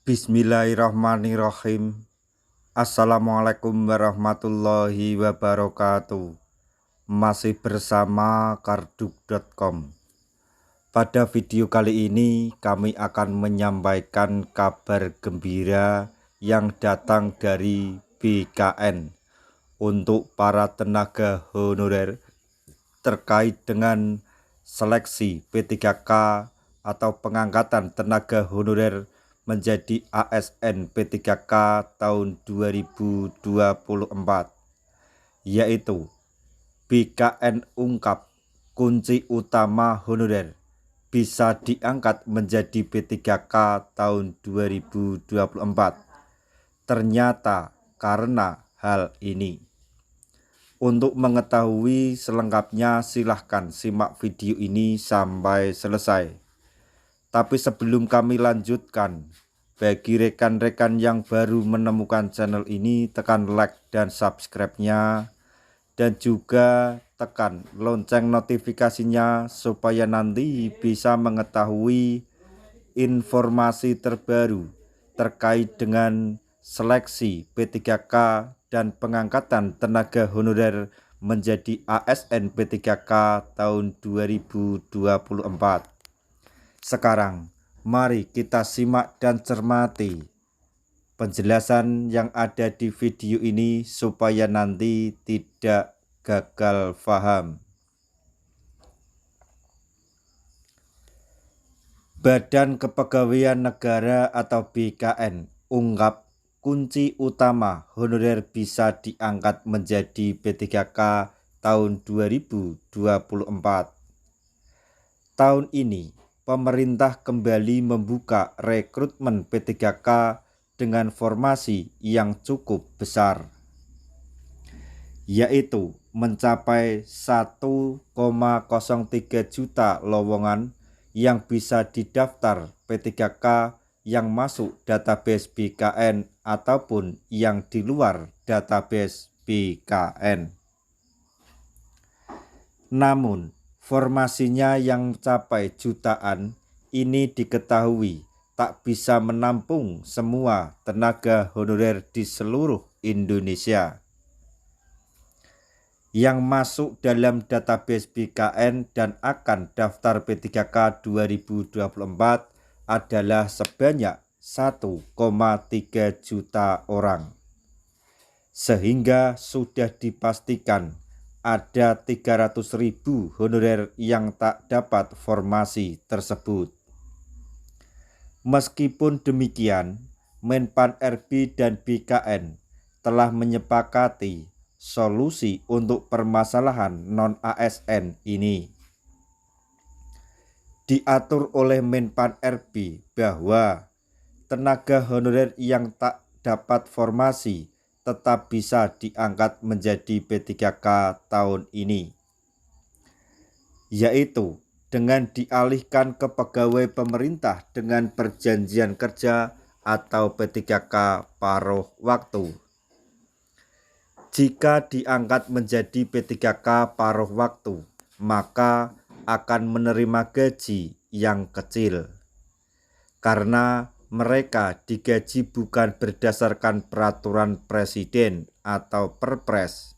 Bismillahirrahmanirrahim. Assalamualaikum warahmatullahi wabarakatuh. Masih bersama karduk.com. Pada video kali ini kami akan menyampaikan kabar gembira yang datang dari BKN untuk para tenaga honorer terkait dengan seleksi P3K atau pengangkatan tenaga honorer menjadi ASN P3K tahun 2024, yaitu BKN ungkap kunci utama honorer bisa diangkat menjadi P3K tahun 2024. Ternyata karena hal ini. Untuk mengetahui selengkapnya silahkan simak video ini sampai selesai. Tapi sebelum kami lanjutkan, bagi rekan-rekan yang baru menemukan channel ini, tekan like dan subscribe-nya, dan juga tekan lonceng notifikasinya supaya nanti bisa mengetahui informasi terbaru terkait dengan seleksi P3K dan pengangkatan tenaga honorer menjadi ASN P3K tahun 2024. Sekarang mari kita simak dan cermati penjelasan yang ada di video ini supaya nanti tidak gagal paham. Badan Kepegawaian Negara atau BKN ungkap kunci utama honorer bisa diangkat menjadi P3K tahun 2024. Tahun ini pemerintah kembali membuka rekrutmen P3K dengan formasi yang cukup besar, yaitu mencapai 1,03 juta lowongan yang bisa didaftar P3K yang masuk database BKN ataupun yang di luar database BKN. Namun, formasinya yang mencapai jutaan ini diketahui tak bisa menampung semua tenaga honorer di seluruh Indonesia yang masuk dalam database BKN dan akan daftar P3K 2024 adalah sebanyak 1,3 juta orang. Sehingga sudah dipastikan ada 300.000 honorer yang tak dapat formasi tersebut. Meskipun demikian, Menpan RB dan BKN telah menyepakati solusi untuk permasalahan non-ASN ini. Diatur oleh Menpan RB bahwa tenaga honorer yang tak dapat formasi tetap bisa diangkat menjadi P3K tahun ini, yaitu dengan dialihkan ke pegawai pemerintah dengan perjanjian kerja atau P3K paruh waktu. Jika diangkat menjadi P3K paruh waktu, maka akan menerima gaji yang kecil, karena mereka digaji bukan berdasarkan peraturan presiden atau perpres,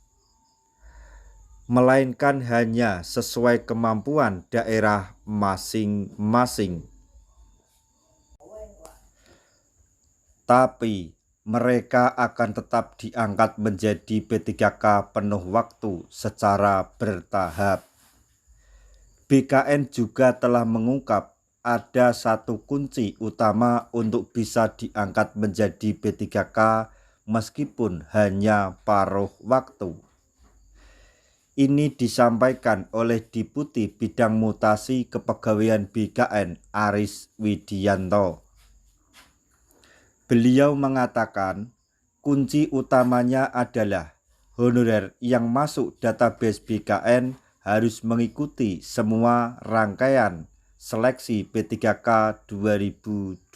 melainkan hanya sesuai kemampuan daerah masing-masing. Tapi mereka akan tetap diangkat menjadi P3K penuh waktu secara bertahap. BKN juga telah mengungkap ada satu kunci utama untuk bisa diangkat menjadi P3K meskipun hanya paruh waktu. Ini disampaikan oleh Deputi Bidang Mutasi Kepegawaian BKN Aris Widianto. Beliau mengatakan kunci utamanya adalah honorer yang masuk database BKN harus mengikuti semua rangkaian seleksi P3K 2024.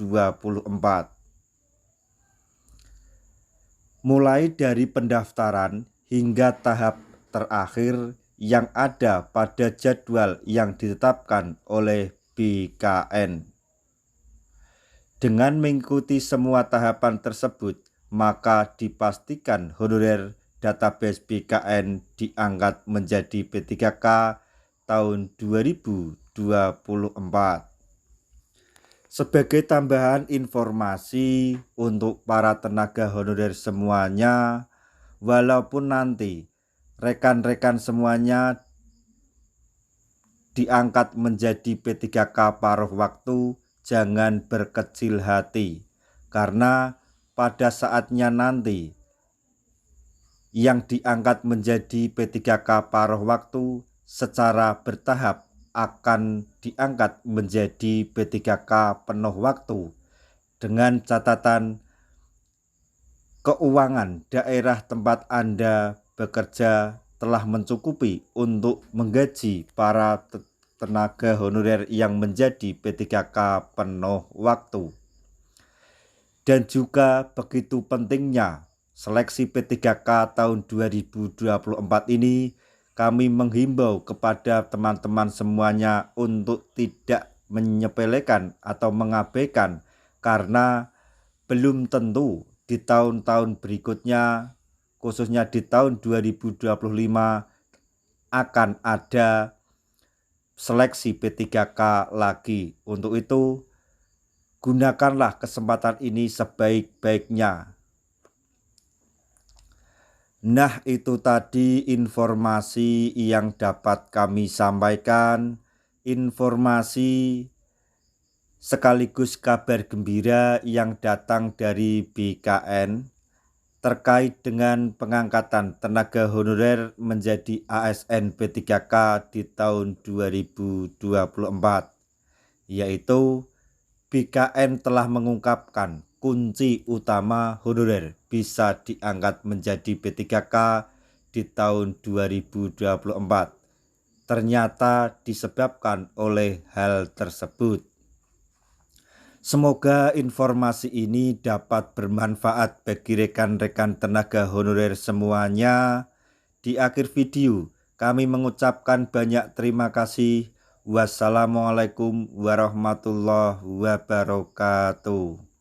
Mulai dari pendaftaran hingga tahap terakhir yang ada pada jadwal yang ditetapkan oleh BKN. Dengan mengikuti semua tahapan tersebut, maka dipastikan honorer database BKN diangkat menjadi P3K tahun 2024. Sebagai tambahan informasi untuk para tenaga honorer semuanya, walaupun nanti rekan-rekan semuanya diangkat menjadi P3K paruh waktu, jangan berkecil hati, karena pada saatnya nanti yang diangkat menjadi P3K paruh waktu secara bertahap akan diangkat menjadi P3K penuh waktu dengan catatan keuangan daerah tempat Anda bekerja telah mencukupi untuk menggaji para tenaga honorer yang menjadi P3K penuh waktu. Dan juga begitu pentingnya seleksi P3K tahun 2024 ini, kami menghimbau kepada teman-teman semuanya untuk tidak menyepelekan atau mengabaikan, karena belum tentu di tahun-tahun berikutnya, khususnya di tahun 2025, akan ada seleksi P3K lagi. Untuk itu, gunakanlah kesempatan ini sebaik-baiknya. Nah, itu tadi informasi yang dapat kami sampaikan. Informasi sekaligus kabar gembira yang datang dari BKN terkait dengan pengangkatan tenaga honorer menjadi ASN P3K di tahun 2024, yaitu BKN telah mengungkapkan kunci utama honorer bisa diangkat menjadi P3K di tahun 2024 ternyata disebabkan oleh hal tersebut. Semoga informasi ini dapat bermanfaat bagi rekan-rekan tenaga honorer semuanya. Di akhir video, kami mengucapkan banyak terima kasih. Wassalamualaikum warahmatullahi wabarakatuh.